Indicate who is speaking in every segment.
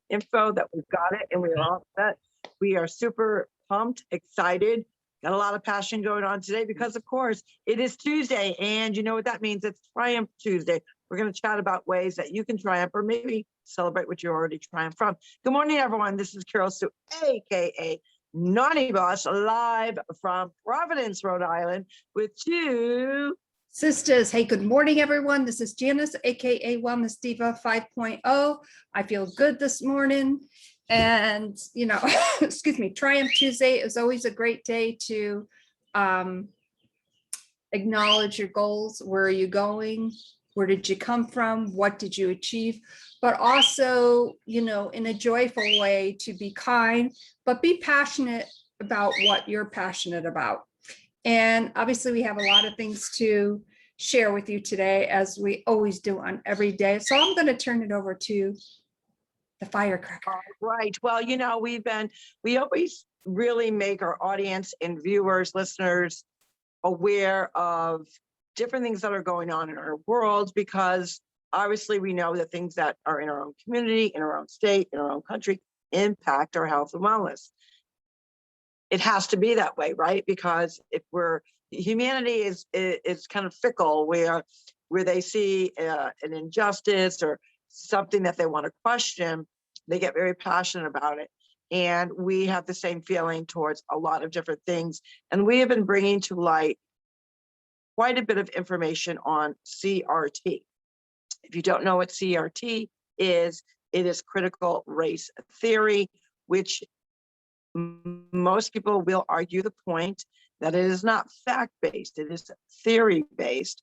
Speaker 1: info that we've got it and we're all set. We are super pumped, excited, got a lot of passion going on today because, of course, it is Tuesday, and you know what that means. It's Triumph Tuesday. We're going to chat about ways that you can triumph or maybe celebrate what you already triumphed from. Good morning, everyone. This is Carol Sue, aka Naughty Boss, live from Providence, Rhode Island, with two
Speaker 2: Sisters. Hey, good morning, everyone. This is Janice, aka Wellness Diva 5.0. I feel good this morning. And, you know, excuse me, Triumph Tuesday is always a great day to acknowledge your goals. Where are you going? Where did you come from? What did you achieve? But also, you know, in a joyful way, to be kind, but be passionate about what you're passionate about. And obviously we have a lot of things to share with you today, as we always do on every day. So I'm going to turn it over to the firecracker.
Speaker 1: Right. Well, you know, we always really make our audience and viewers, listeners aware of different things that are going on in our world, because obviously we know that things that are in our own community, in our own state, in our own country impact our health and wellness. It has to be that way, right? Because if humanity is kind of fickle, where they see an injustice or something that they want to question, they get very passionate about it. And we have the same feeling towards a lot of different things. And we have been bringing to light quite a bit of information on CRT. If you don't know what CRT is, it is critical race theory, which most people will argue the point that it is not fact-based, it is theory-based.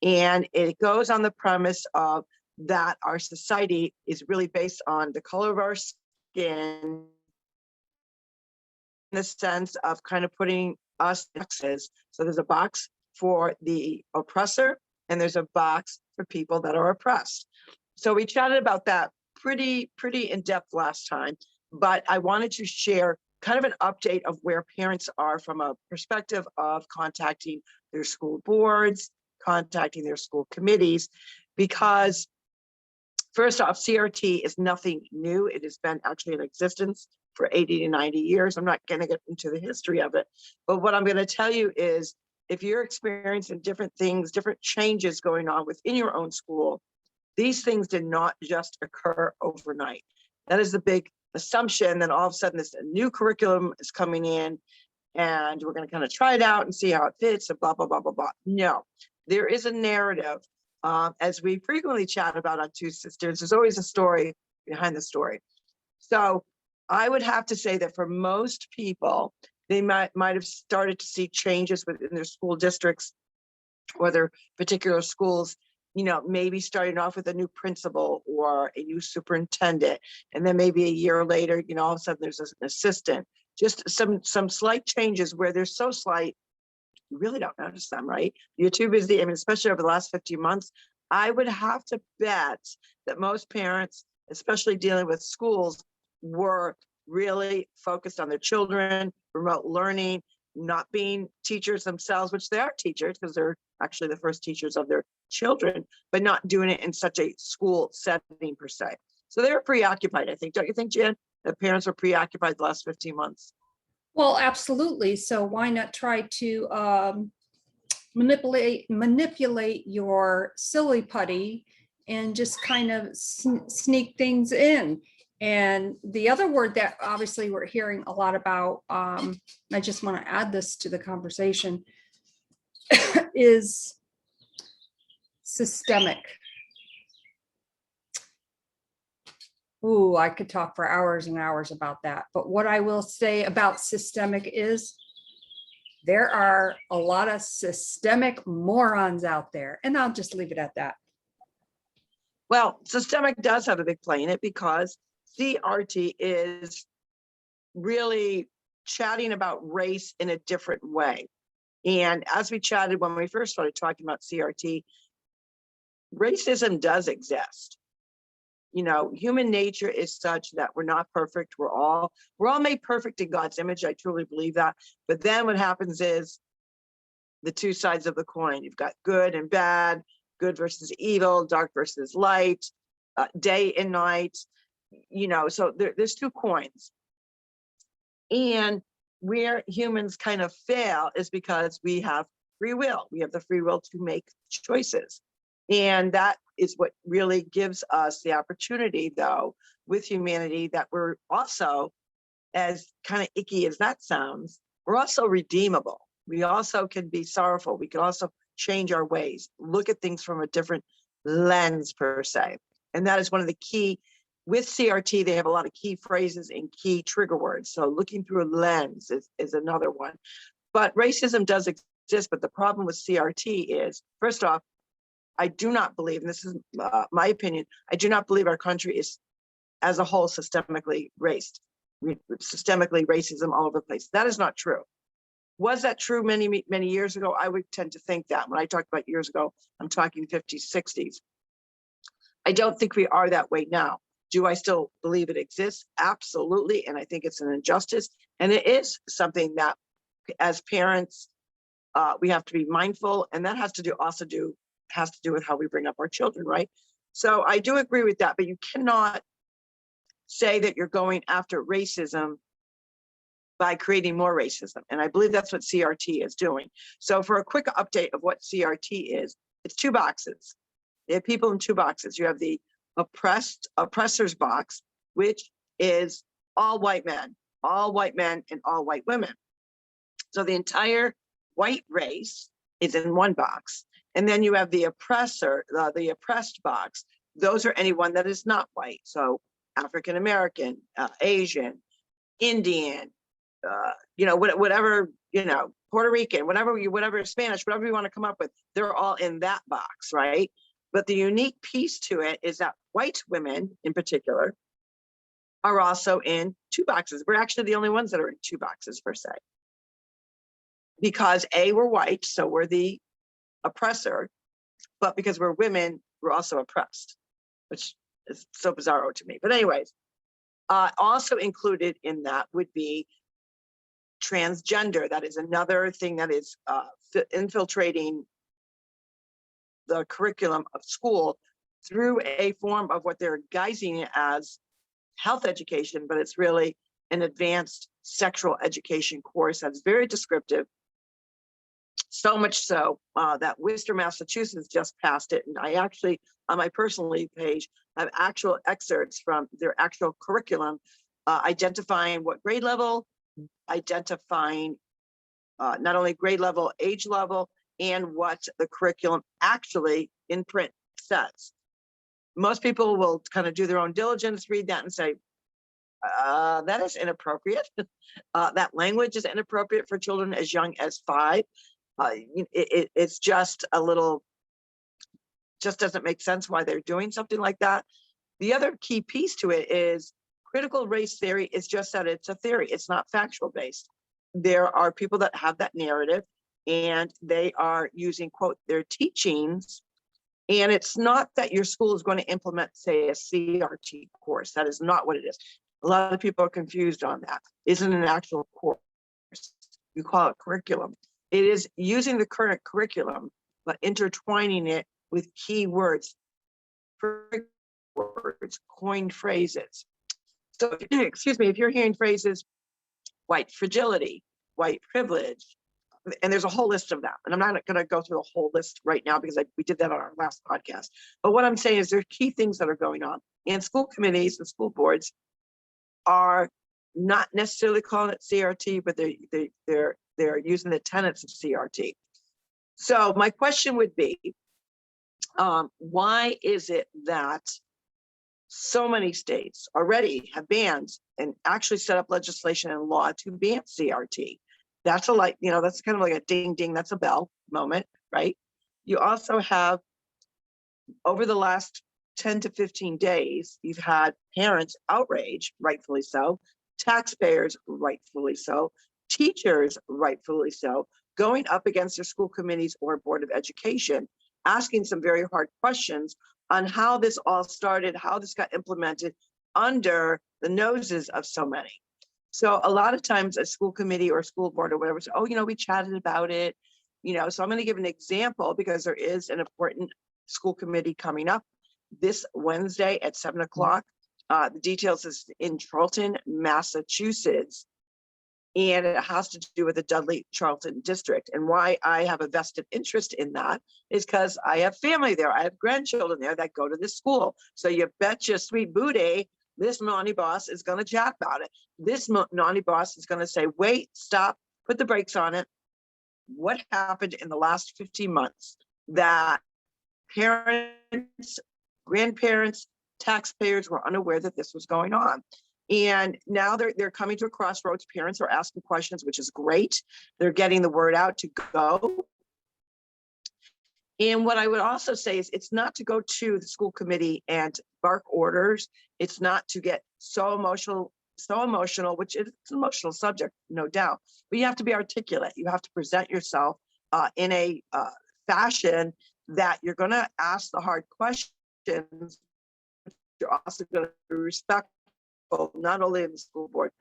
Speaker 1: And it goes on the premise of that our society is really based on the color of our skin, in the sense of kind of putting us in boxes. So there's a box for the oppressor, and there's a box for people that are oppressed. So we chatted about that pretty in depth last time, but I wanted to share kind of an update of where parents are from a perspective of contacting their school boards, contacting their school committees, because first off, CRT is nothing new. It has been actually in existence for 80 to 90 years. I'm not going to get into the history of it, but what I'm going to tell you is, if you're experiencing different things, different changes going on within your own school, these things did not just occur overnight. That is the big assumption. Then all of a sudden this new curriculum is coming in and we're going to kind of try it out and see how it fits and blah, blah, blah, blah, blah. No, there is a narrative. As we frequently chat about on Two Sisters, there's always a story behind the story. So I would have to say that for most people, they might have started to see changes within their school districts or their particular schools, you know, maybe starting off with a new principal or a new superintendent. And then maybe a year later, you know, all of a sudden there's an assistant. Just some slight changes where they're so slight, you really don't notice them, right? You're too busy. I mean, especially over the last 15 months, I would have to bet that most parents, especially dealing with schools, were really focused on their children, remote learning, not being teachers themselves, which they are teachers because they're actually the first teachers of their children, but not doing it in such a school setting per se. So they were preoccupied, I think. Don't you think, Jan, that parents were preoccupied the last 15 months?
Speaker 2: Well, absolutely. So why not try to manipulate your silly putty and just kind of sneak things in? And the other word that obviously we're hearing a lot about, I just want to add this to the conversation, is systemic. Ooh, I could talk for hours and hours about that. But what I will say about systemic is there are a lot of systemic morons out there, and I'll just leave it at that.
Speaker 1: Well, systemic does have a big play in it, because CRT is really chatting about race in a different way. And as we chatted when we first started talking about CRT, racism does exist. You know, human nature is such that we're not perfect. We're all made perfect in God's image. I truly believe that. But then what happens is the two sides of the coin. You've got good and bad, good versus evil, dark versus light, day and night. so there's two coins. And where humans kind of fail is because we have free will. We have the free will to make choices. And that is what really gives us the opportunity, though, with humanity, that we're also, as kind of icky as that sounds, we're also redeemable. We also can be sorrowful. We can also change our ways, look at things from a different lens, per se. And that is one of the key. With CRT, they have a lot of key phrases and key trigger words. So looking through a lens is another one. But racism does exist. But the problem with CRT is, first off, I do not believe, and this is my opinion, I do not believe our country is, as a whole, systemically racism all over the place. That is not true. Was that true many, many years ago? I would tend to think that. When I talk about years ago, I'm talking 50s, 60s. I don't think we are that way now. Do I still believe it exists? Absolutely. And I think it's an injustice. And it is something that, as parents, we have to be mindful. And that has to do with how we bring up our children, right? So I do agree with that, but you cannot say that you're going after racism by creating more racism. And I believe that's what CRT is doing. So for a quick update of what CRT is, it's two boxes. They have people in two boxes. You have the oppressors box, which is all white men and all white women. So the entire white race is in one box. And then you have the the oppressed box. Those are anyone that is not white. So African-American, Asian, Indian, whatever, Puerto Rican, whatever Spanish, whatever you want to come up with, they're all in that box, right? But the unique piece to it is that white women in particular are also in two boxes. We're actually the only ones that are in two boxes, per se. Because we're white, so we're the oppressor, but because we're women, we're also oppressed, which is so bizarro to me. But anyways, also included in that would be transgender. That is another thing that is infiltrating the curriculum of school through a form of what they're guising it as health education, but it's really an advanced sexual education course that's very descriptive. So much so that Worcester, Massachusetts just passed it. And I actually, on my personal page, have actual excerpts from their actual curriculum, identifying what grade level, identifying not only grade level, age level, and what the curriculum actually in print says. Most people will kind of do their own diligence, read that and say, that is inappropriate. That language is inappropriate for children as young as 5. It's just a little, just doesn't make sense why they're doing something like that. The other key piece to it is critical race theory is just that it's a theory. It's not factual based. There are people that have that narrative and they are using, quote, their teachings. And it's not that your school is going to implement, say, a CRT course. That is not what it is. A lot of people are confused on that. Isn't an actual course. You call it curriculum. It is using the current curriculum, but intertwining it with key words, coined phrases. So, excuse me, if you're hearing phrases, white fragility, white privilege, and there's a whole list of them. And I'm not going to go through the whole list right now because we did that on our last podcast. But what I'm saying is there are key things that are going on. And school committees and school boards are not necessarily calling it CRT, but they're using the tenets of CRT. So my question would be, why is it that so many states already have banned and actually set up legislation and law to ban CRT? That's that's kind of like a ding ding, that's a bell moment, right? You also have, over the last 10 to 15 days, you've had parents outraged, rightfully so, taxpayers, rightfully so, teachers, rightfully so, going up against their school committees or board of education, asking some very hard questions on how this all started, how this got implemented under the noses of so many. So a lot of times a school committee or school board or whatever, say, oh, we chatted about it. So I'm going to give an example because there is an important school committee coming up this Wednesday at 7 o'clock. The details is in Charlton, Massachusetts, and it has to do with the Dudley Charlton district. And why I have a vested interest in that is because I have family there. I have grandchildren there that go to this school. So you bet your sweet booty, this naughty boss is going to chat about it. This naughty boss is going to say, wait, stop, put the brakes on it. What happened in the last 15 months that parents, grandparents, taxpayers were unaware that this was going on? And now they're coming to a crossroads. Parents are asking questions, which is great. They're getting the word out to go. And what I would also say is it's not to go to the school committee and bark orders. It's not to get so emotional, which is an emotional subject, no doubt. But you have to be articulate. You have to present yourself in a fashion that you're going to ask the hard questions. You're also going to be respectful, not only in the school board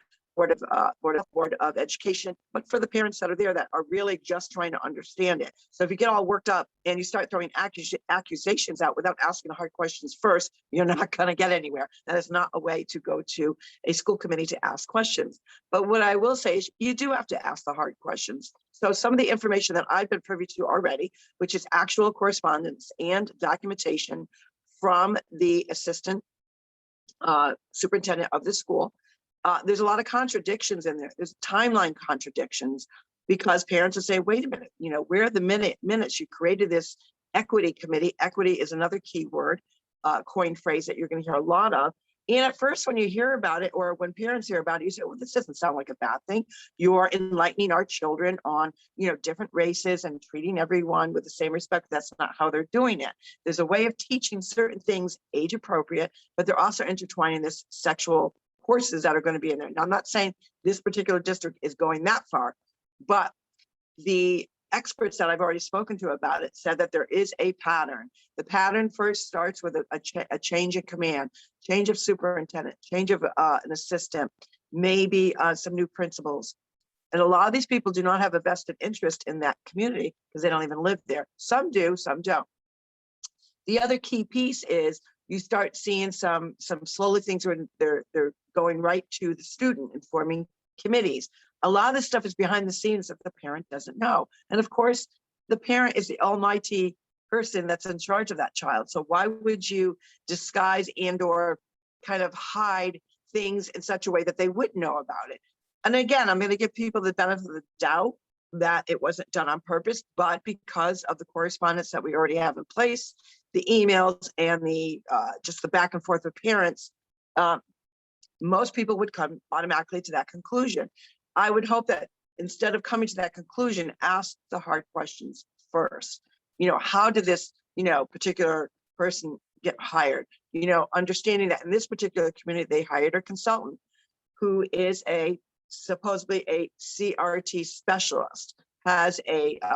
Speaker 1: of education, but for the parents that are there that are really just trying to understand it. So if you get all worked up and you start throwing accusations out without asking the hard questions first, you're not going to get anywhere. That is not a way to go to a school committee to ask questions. But what I will say is you do have to ask the hard questions. So some of the information that I've been privy to already, which is actual correspondence and documentation from the assistant superintendent of the school. There's a lot of contradictions in there. There's timeline contradictions because parents will say, wait a minute, where are the minutes you created this equity committee? Equity is another key word, coin phrase that you're going to hear a lot of. And at first, when you hear about it, or when parents hear about it, you say, well, this doesn't sound like a bad thing. You are enlightening our children on, different races and treating everyone with the same respect. That's not how they're doing it. There's a way of teaching certain things age appropriate, but they're also intertwining this sexual courses that are going to be in there. Now, I'm not saying this particular district is going that far, but the experts that I've already spoken to about it said that there is a pattern. The pattern first starts with a change in command, change of superintendent, change of an assistant, maybe some new principals. And a lot of these people do not have a vested interest in that community because they don't even live there. Some do, some don't. The other key piece is you start seeing some slowly things where they're going right to the student and forming committees. A lot of this stuff is behind the scenes that the parent doesn't know. And of course, the parent is the almighty person that's in charge of that child. So why would you disguise and or kind of hide things in such a way that they wouldn't know about it? And again, I'm going to give people the benefit of the doubt that it wasn't done on purpose, but because of the correspondence that we already have in place, the emails and the just the back and forth with parents, most people would come automatically to that conclusion. I would hope that instead of coming to that conclusion, ask the hard questions first. How did this, particular person get hired? Understanding that in this particular community, they hired a consultant who is supposedly a CRT specialist, has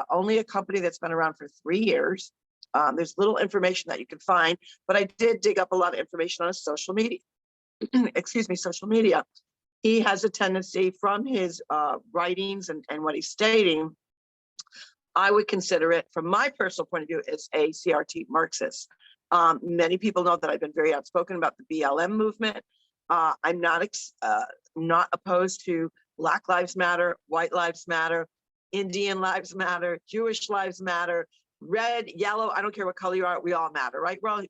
Speaker 1: only a company that's been around for 3 years. There's little information that you can find, but I did dig up a lot of information on his social media. Social media. He has a tendency from his writings and what he's stating, I would consider it, from my personal point of view, as a CRT Marxist. Many people know that I've been very outspoken about the BLM movement. I'm not opposed to Black Lives Matter, White Lives Matter, Indian Lives Matter, Jewish Lives Matter, red, yellow, I don't care what color you are, we all matter, right? Well,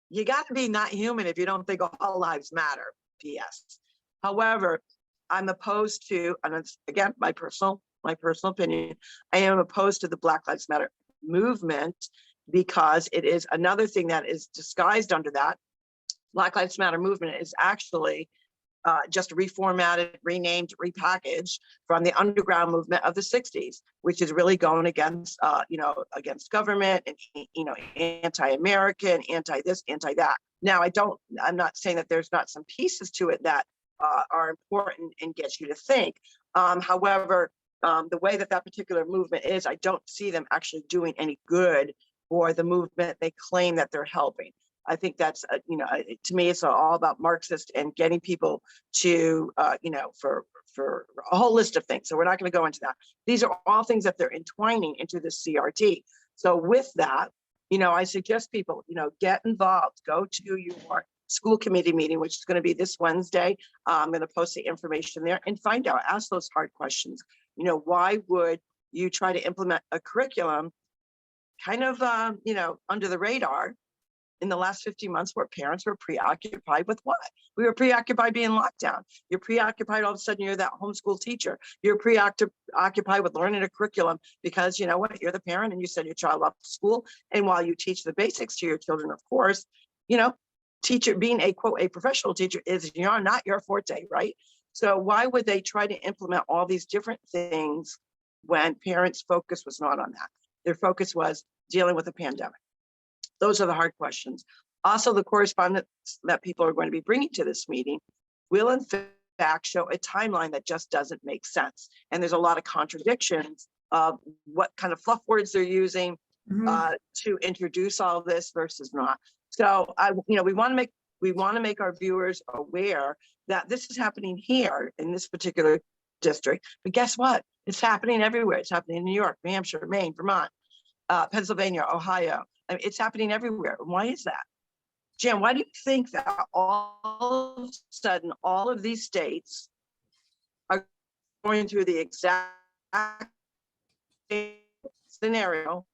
Speaker 1: you got to be not human if you don't think all lives matter, PS. However, I'm opposed to, and it's, again, my personal opinion, I am opposed to the Black Lives Matter movement because it is another thing that is disguised under that. Black Lives Matter movement is actually just reformatted, renamed, repackaged from the underground movement of the 60s, which is really going against, against government and, anti-American, anti-this, anti-that. Now, I'm not saying that there's not some pieces to it that are important and get you to think. However, the way that particular movement is, I don't see them actually doing any good for the movement they claim that they're helping. I think that's, to me, it's all about Marxist and getting people to, for a whole list of things. So we're not going to go into that. These are all things that they're entwining into the CRT. So with that, I suggest people, get involved, go to your school committee meeting, which is going to be this Wednesday. I'm going to post the information there and find out, ask those hard questions. You know, why would you try to implement a curriculum kind of, under the radar in the last 15 months where parents were preoccupied with what? We were preoccupied being locked down. You're preoccupied, all of a sudden you're that homeschool teacher. You're preoccupied with learning a curriculum because you know what, you're the parent and you send your child off to school. And while you teach the basics to your children, of course, teacher being a quote, a professional teacher is not your forte, right? So why would they try to implement all these different things when parents' focus was not on that? Their focus was dealing with a pandemic. Those are the hard questions. Also, the correspondence that people are going to be bringing to this meeting will in fact show a timeline that just doesn't make sense. And there's a lot of contradictions of what kind of fluff words they're using to introduce all this versus not. So we want to make our viewers aware that this is happening here in this particular district. But guess what? It's happening everywhere. It's happening in New York, New Hampshire, Maine, Vermont, Pennsylvania, Ohio. I mean, it's happening everywhere. Why is that? Jan, why do you think that all of a sudden all of these states are going through the exact same scenario,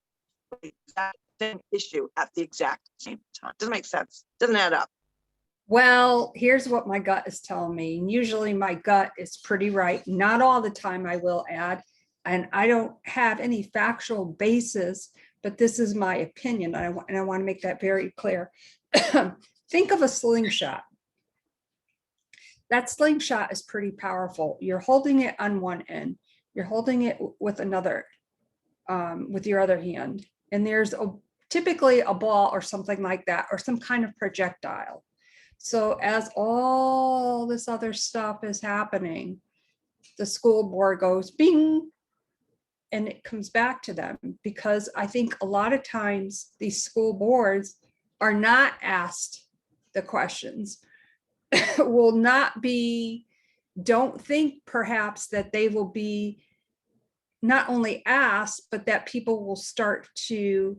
Speaker 1: the exact same issue at the exact same time? Doesn't make sense. Doesn't add up.
Speaker 2: Well, here's what my gut is telling me. And usually my gut is pretty right. Not all the time, I will add. And I don't have any factual basis, but this is my opinion. And I want to make that very clear. Think of a slingshot. That slingshot is pretty powerful. You're holding it on one end. You're holding it with another, with your other hand. And there's typically a ball or something like that, or some kind of projectile. So as all this other stuff is happening, the school board goes bing, and it comes back to them, because I think a lot of times these school boards are not asked the questions, will not be, don't think perhaps that they will be not only asked, but that people will start to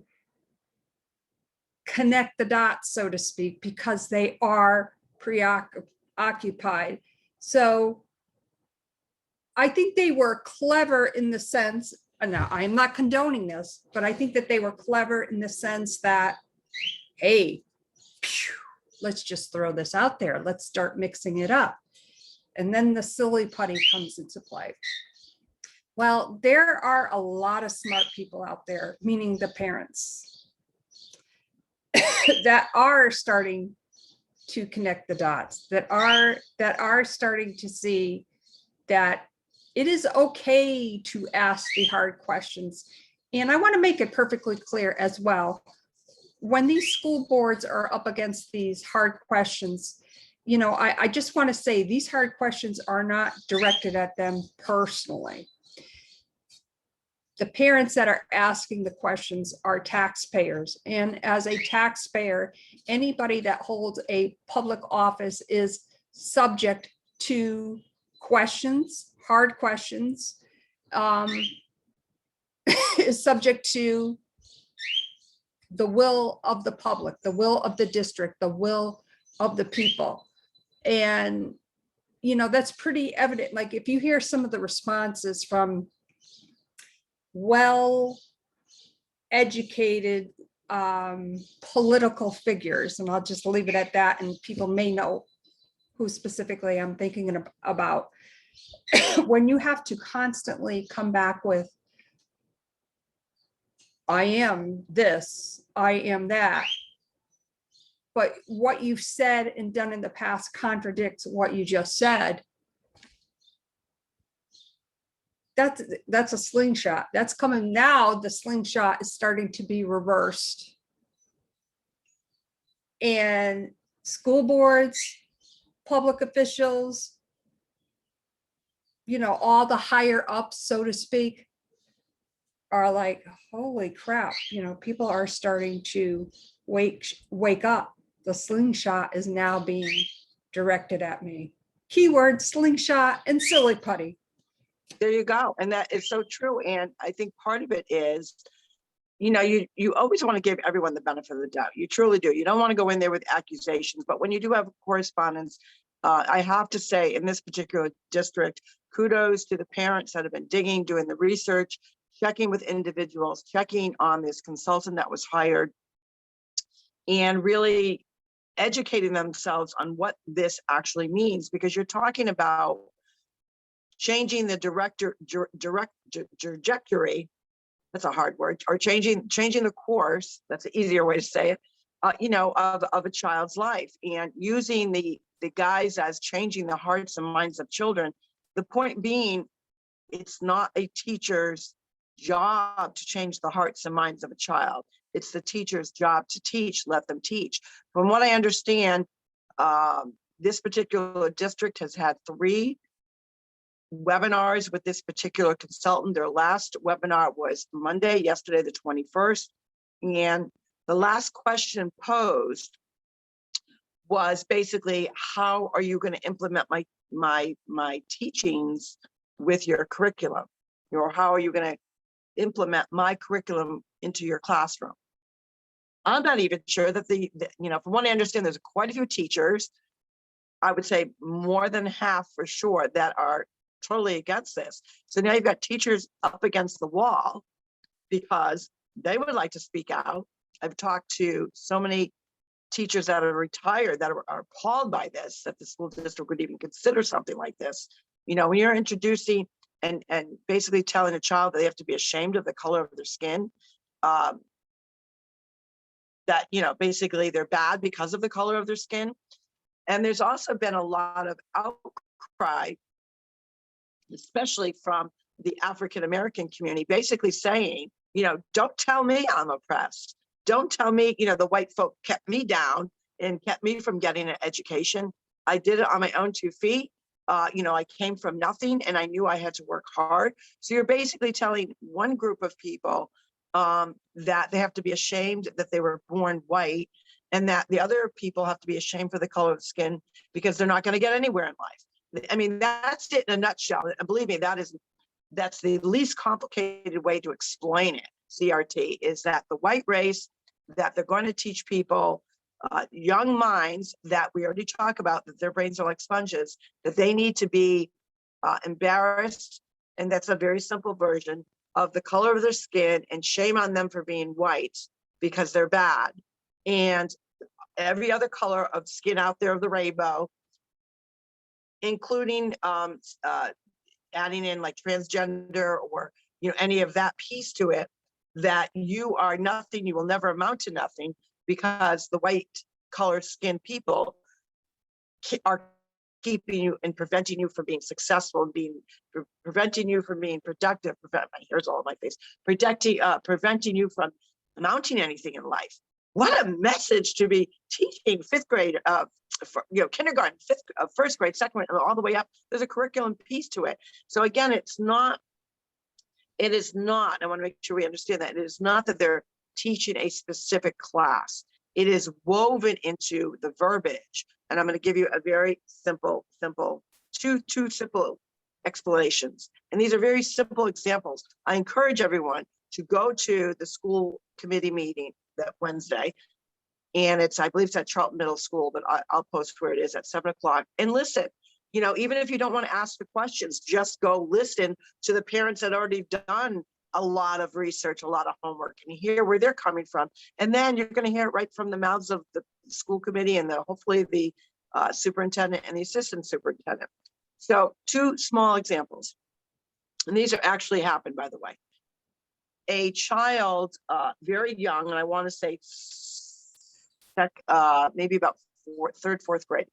Speaker 2: connect the dots, so to speak, because they are preoccupied. So I think they were clever in the sense, now I'm not condoning this, but I think that they were clever in the sense that, hey, let's just throw this out there. Let's start mixing it up. And then the silly putty comes into play. Well, there are a lot of smart people out there, meaning the parents, that are starting to connect the dots, that are starting to see that it is okay to ask the hard questions. And I want to make it perfectly clear as well, when these school boards are up against these hard questions, I just want to say these hard questions are not directed at them personally. The parents that are asking the questions are taxpayers. And as a taxpayer, anybody that holds a public office is subject to questions, hard questions, is subject to the will of the public, the will of the district, the will of the people. And, that's pretty evident. Like if you hear some of the responses from well-educated political figures, and I'll just leave it at that, and people may know who specifically I'm thinking about. When you have to constantly come back with, I am this, I am that, but what you've said and done in the past contradicts what you just said, that's a slingshot. That's coming now. The slingshot is starting to be reversed. And school boards, public officials, all the higher ups, so to speak, are like, holy crap, people are starting to wake up. The slingshot is now being directed at me. Keyword slingshot and silly putty.
Speaker 1: There you go. And that is so true. And I think part of it is, you always want to give everyone the benefit of the doubt. You truly do. You don't want to go in there with accusations, but when you do have correspondence, I have to say in this particular district, kudos to the parents that have been digging, doing the research, checking with individuals, checking on this consultant that was hired, and really educating themselves on what this actually means, because you're talking about changing the trajectory. That's a hard word. Or changing the course. That's an easier way to say it. Of a child's life, and using the guise as changing the hearts and minds of children. The point being, it's not a teacher's job to change the hearts and minds of a child. It's the teacher's job to teach. Let them teach. From what I understand, this particular district has had 3 webinars with this particular consultant. Their last webinar was Monday, yesterday, the 21st. And the last question posed was basically, how are you going to implement my teachings with your curriculum? Or how are you going to implement my curriculum into your classroom? I'm not even sure that from what I understand, there's quite a few teachers, I would say more than half for sure, that are totally against this. So now you've got teachers up against the wall because they would like to speak out. I've talked to so many teachers that are retired that are appalled by this, that the school district would even consider something like this. When you're introducing and basically telling a child that they have to be ashamed of the color of their skin, that, basically they're bad because of the color of their skin. And there's also been a lot of outcry, especially from the African-American community, basically saying, don't tell me I'm oppressed. Don't tell me, the white folk kept me down and kept me from getting an education. I did it on my own 2 feet. I came from nothing and I knew I had to work hard. So you're basically telling one group of people that they have to be ashamed that they were born white, and that the other people have to be ashamed for the color of the skin because they're not going to get anywhere in life. I mean, that's it in a nutshell. And believe me, that's the least complicated way to explain it. CRT is that the white race, that they're going to teach people, young minds that we already talk about, that their brains are like sponges, that they need to be embarrassed. And that's a very simple version of the color of their skin, and shame on them for being white because they're bad. And every other color of skin out there of the rainbow, including adding in like transgender or any of that piece to it, that you are nothing, you will never amount to nothing, because the white colored skin people are keeping you and preventing you from being successful, and preventing you from being productive. My hair's all on my face. Preventing you from amounting anything in life. What a message to be teaching 5th grade, kindergarten, first grade, second grade, all the way up. There's a curriculum piece to it. So again, it is not, I want to make sure we understand that, it is not that they're teaching a specific class. It is woven into the verbiage. And I'm going to give you a very simple, two simple explanations. And these are very simple examples. I encourage everyone to go to the school committee meeting that Wednesday. And I believe it's at Charlton Middle School, but I'll post where it is at 7 o'clock, and listen. Even if you don't want to ask the questions, just go listen to the parents that already done a lot of research, a lot of homework, and hear where they're coming from. And then you're going to hear it right from the mouths of the school committee and hopefully the superintendent and the assistant superintendent. So 2 small examples. And these are actually happened, by the way. A child, very young, and I want to say maybe about 3rd, 4th grade,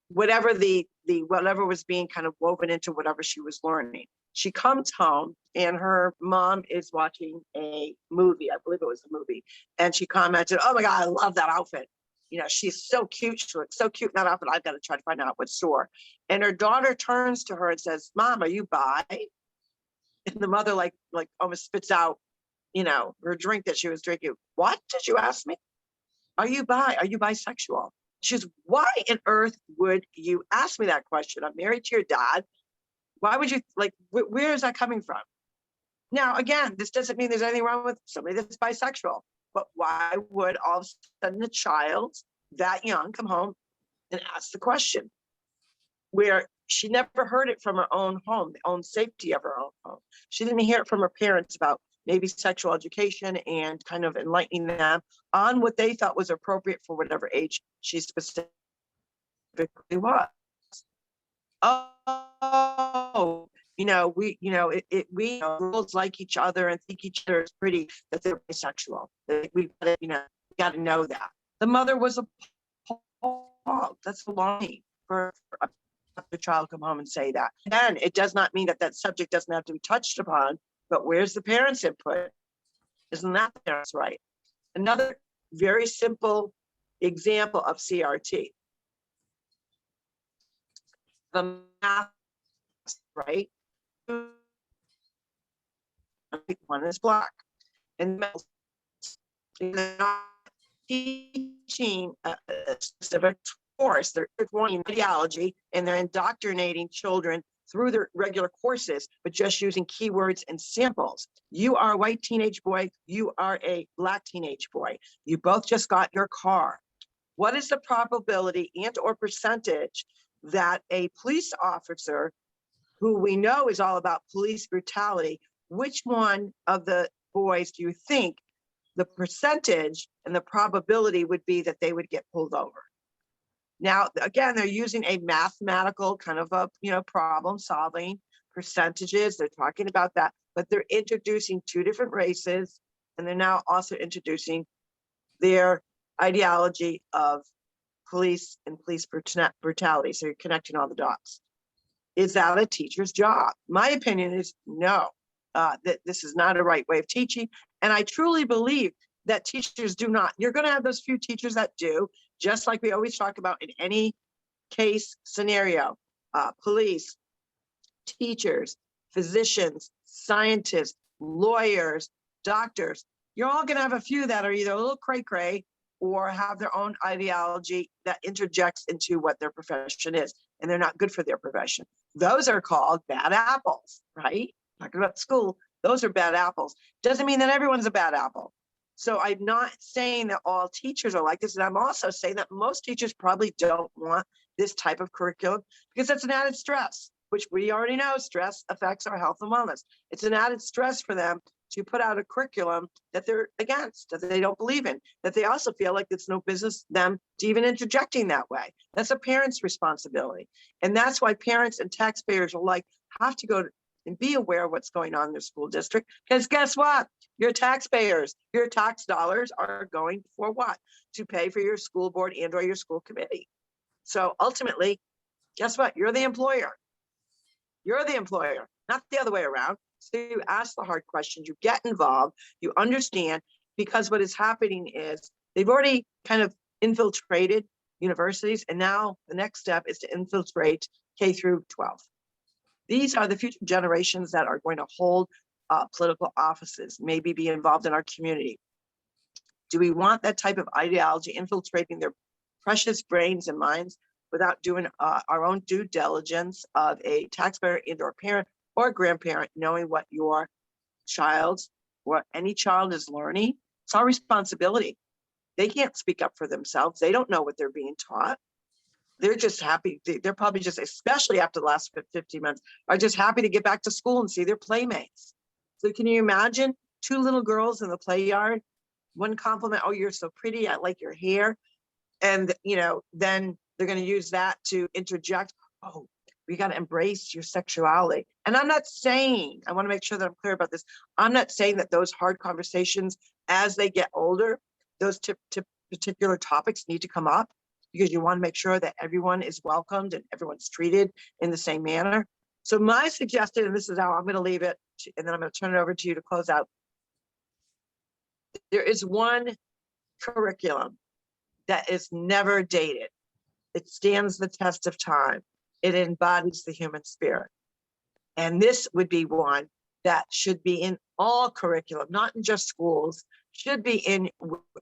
Speaker 1: whatever whatever was being kind of woven into whatever she was learning. She comes home and her mom is watching a movie. I believe it was a movie. And she commented, "Oh my God, I love that outfit. She's so cute. She looks so cute in that outfit. I've got to try to find out what store." And her daughter turns to her and says, "Mom, are you bi?" And the mother like almost spits out, her drink that she was drinking. "What did you ask me? Are you bi? Are you bisexual?" She's, "Why on earth would you ask me that question? I'm married to your dad. Why would you, where is that coming from?" Now, again, this doesn't mean there's anything wrong with somebody that's bisexual, but why would all of a sudden a child that young come home and ask the question where she never heard it from her own home, the own safety of her own home? She didn't hear it from her parents about maybe sexual education and kind of enlightening them on what they thought was appropriate for whatever age she specifically was. Oh, we girls like each other and think each other is pretty, that they're bisexual. Got to know that. The mother was appalled. That's alarming for a child come home and say that. And it does not mean that that subject doesn't have to be touched upon, but where's the parents' input? Isn't that the parents' right? Another very simple example of CRT. The math, right? One is black, and they're not teaching a specific course. They're wanting ideology, and they're indoctrinating children through their regular courses, but just using keywords and samples. You are a white teenage boy. You are a black teenage boy. You both just got your car. What is the probability and or percentage that a police officer, who we know is all about police brutality, which one of the boys do you think the percentage and the probability would be that they would get pulled over? Now, again, they're using a mathematical kind of a, problem solving percentages. They're talking about that, but they're introducing two different races, and they're now also introducing their ideology of police and police brutality. So you're connecting all the dots. Is that a teacher's job? My opinion is no, that this is not a right way of teaching. And I truly believe that teachers do not. You're going to have those few teachers that do, just like we always talk about in any case scenario. Police, teachers, physicians, scientists, lawyers, doctors. You're all going to have a few that are either a little cray-cray or have their own ideology that interjects into what their profession is, and they're not good for their profession. Those are called bad apples, right? Talking about school, those are bad apples. Doesn't mean that everyone's a bad apple. So I'm not saying that all teachers are like this, and I'm also saying that most teachers probably don't want this type of curriculum because it's an added stress, which we already know stress affects our health and wellness. It's an added stress for them to put out a curriculum that they're against, that they don't believe in, that they also feel like it's no business them to even interjecting that way. That's a parent's responsibility. And that's why parents and taxpayers are have to go and be aware of what's going on in their school district. Because guess what? Your taxpayers, your tax dollars are going for what? To pay for your school board and or your school committee. So ultimately, guess what? You're the employer. You're the employer, not the other way around. So you ask the hard questions, you get involved, you understand, because what is happening is they've already kind of infiltrated universities, and now the next step is to infiltrate K through 12. These are the future generations that are going to hold political offices, maybe be involved in our community. Do we want that type of ideology infiltrating their precious brains and minds without doing our own due diligence of a taxpayer and or parent or grandparent, knowing what your child or any child is learning? It's our responsibility. They can't speak up for themselves. They don't know what they're being taught. They're just happy. They're probably just, especially after the last 15 months, are just happy to get back to school and see their playmates. So can you imagine two little girls in the play yard? One compliment, oh, you're so pretty, I like your hair. And, then they're going to use that to interject, oh, we got to embrace your sexuality. And I'm not saying, I want to make sure that I'm clear about this. I'm not saying that those hard conversations as they get older, those particular topics need to come up, because you want to make sure that everyone is welcomed and everyone's treated in the same manner. So my suggestion, and this is how I'm going to leave it, and then I'm going to turn it over to you to close out. There is one curriculum that is never dated. It stands the test of time. It embodies the human spirit. And this would be one that should be in all curriculum, not in just schools, should be in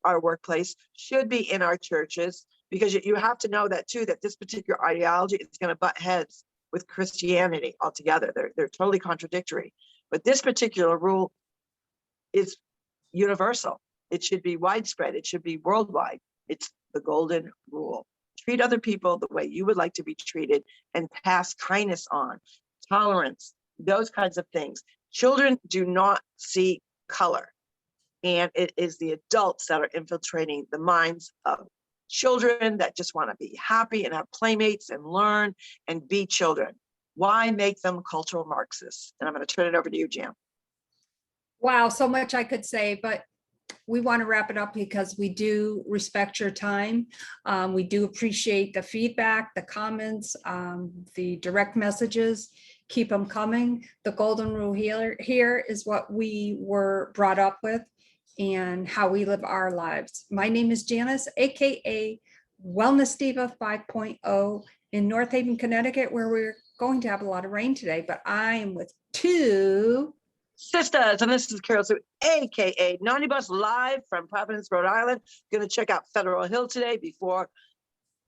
Speaker 1: our workplace, should be in our churches, because you have to know that too, that this particular ideology is going to butt heads with Christianity altogether. They're totally contradictory. But this particular rule is universal. It should be widespread. It should be worldwide. It's the golden rule. Treat other people the way you would like to be treated and pass kindness on, tolerance, those kinds of things. Children do not see color. And it is the adults that are infiltrating the minds of children that just want to be happy and have playmates and learn and be children. Why make them cultural Marxists? And I'm going to turn it over to you, Jan.
Speaker 2: Wow, so much I could say, but we want to wrap it up because we do respect your time. We do appreciate the feedback, the comments, the direct messages. Keep them coming. The golden rule here is what we were brought up with and how we live our lives. My name is Janice, AKA Wellness Diva 5.0 in North Haven, Connecticut, where we're going to have a lot of rain today, but I am with two
Speaker 1: Sisters, and this is Carol, so AKA Naughty Bus, live from Providence, Rhode Island. Going to check out Federal Hill today before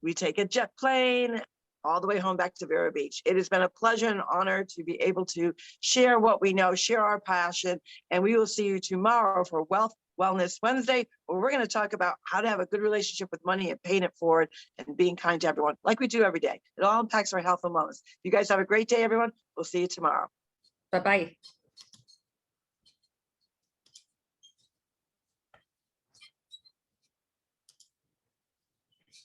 Speaker 1: we take a jet plane all the way home back to Vero Beach. It has been a pleasure and honor to be able to share what we know, share our passion, and we will see you tomorrow for Wellness Wednesday, where we're going to talk about how to have a good relationship with money and paying it forward and being kind to everyone, like we do every day. It all impacts our health and wellness. You guys have a great day, everyone. We'll see you tomorrow.
Speaker 2: Bye-bye.